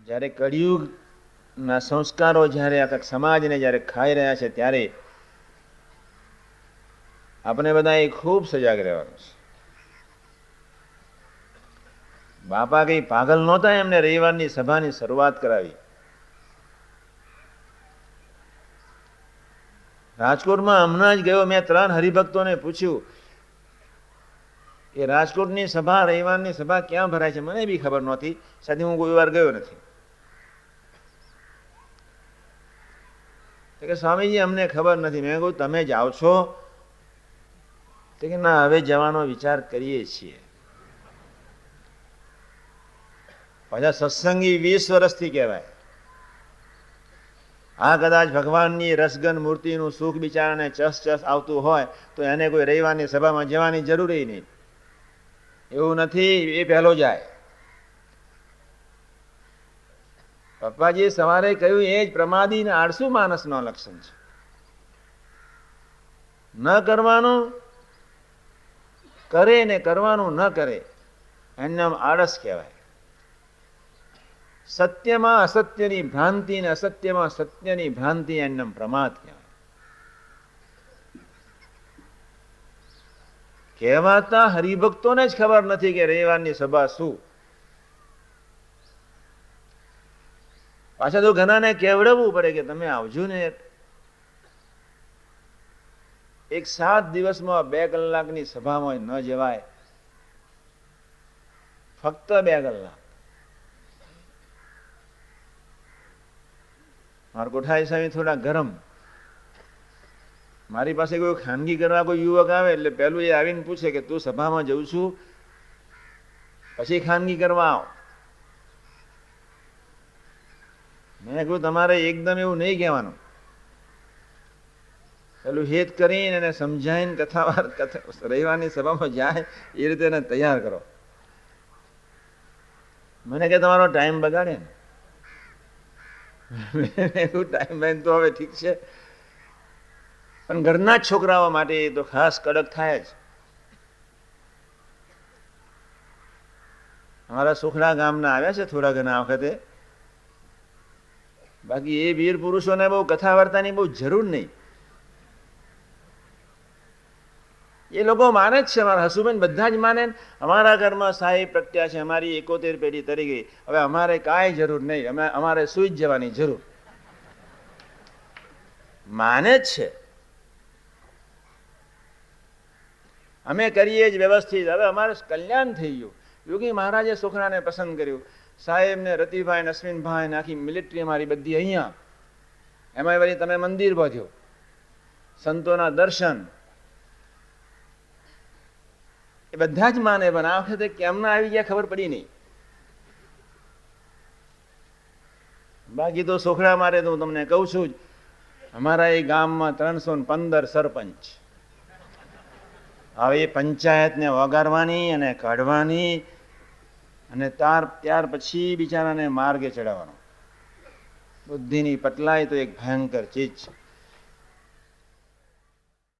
જ્યારે કળિયુગના સંસ્કારો જ્યારે આખા સમાજને જ્યારે ખાઈ રહ્યા છે ત્યારે આપણે બધાએ ખૂબ સજાગ રહેવાનું છે. બાપા કઈ પાગલ નહોતા, એમને રવિવારની સભાની શરૂઆત કરાવી. રાજકોટમાં હમણાં જ ગયો, મેં 3 હરિભક્તોને પૂછ્યું કે રાજકોટની સભા, રવિવારની સભા ક્યાં ભરાય છે? મને બી ખબર નહોતી, સાથે હું કોઈ વાર ગયો નથી. કે સ્વામીજી અમને ખબર નથી. મેં કહ્યું તમે જાઓ છો? તો કે ના, હવે જવાનો વિચાર કરીએ છીએ. પાછા સત્સંગી 20 વર્ષથી કહેવાય. આ કદાચ ભગવાનની રસગન મૂર્તિનું સુખ બિચારાને ચસ આવતું હોય તો એને કોઈ રવિવારની સભામાં જવાની જરૂર નહીં. એવું નથી, એ પહેલો જાય. પપ્પાજી સવારે કહ્યું એ જ પ્રમાદી ને આળસુ માણસનો લક્ષણ છે. ન કરવાનું કરે ને કરવાનું ન કરે એનું નામ આળસ કહેવાય. સત્યમાં અસત્યની ભ્રાંતિ ને અસત્યમાં સત્યની ભ્રાંતિ એનું નામ પ્રમાદ કહેવાય. કહેવાતા હરિભક્તોને જ ખબર નથી કે રવિવારની સભા શું. પાછા તો ઘણાને કેવડાવવું પડે કે તમે આવજો ને. એક 7 દિવસમાં 2 કલાકની સભામાં ન જવાય, ફક્ત 2 કલાક. મારા કોઠારી સ્વામી થોડા ગરમ. મારી પાસે કોઈ ખાનગી કરવા કોઈ યુવક આવે એટલે પેલું એ આવીને પૂછે કે તું સભામાં જઉં છું પછી ખાનગી કરવા આવ. મેં કહ્યું તમારે એકદમ એવું નહીં કહેવાનું. પેલું હેત કરીને એને સમજાવીને કથાવાર રવિવારની સભામાં જાય એ રીતે એને તૈયાર કરો. મને કે તમારો ટાઈમ બગાડે ને. ટાઈમ બાઈમ તો હવે ઠીક છે, પણ ઘરના જ છોકરાઓ માટે તો ખાસ કડક થાય જ. અમારા સુખડા ગામના આવ્યા છે થોડા ઘણા વખતે. બાકી એ વીર પુરુષોને બહુ કથા વાર્તાની બહુ જરૂર નહીં. એ લોકો માને જ છે, અમારા હસુબેન બધા જ માને. અમારા ઘરમાં સાહેબ પ્રગટ્યા છે, અમારી 71 પેઢી તરી ગઈ, હવે અમારે કાંઈ જરૂર નહીં, અમારે સુઈ જ જવાની જરૂર. માને જ છે. અમે કરીએ જ વ્યવસ્થિત. હવે અમારે કલ્યાણ થઈ ગયું. યોગી મહારાજે સુખડાને પસંદ કર્યું. સાહેબ ને રતિભાઈ ને અશ્વિનભાઈ ને આખી મિલિટરી અમારી બધી અહીંયા. એમાં વળી તમે મંદિર બાંધ્યો, સંતોના દર્શન, એ બધા જ માને. પણ આ વખતે કેમના આવી ગયા ખબર પડી નહીં. બાકી તો સોખડા મારે તો હું તમને કહું છું જ, અમારા એ ગામમાં 315 સરપંચ. હવે એ પંચાયતને વગાડવાની અને કાઢવાની અને ત્યાર પછી બિચારાને માર્ગે ચડાવવાનો. બુદ્ધિની પટલાય તો એક ભયંકર ચીજ છે.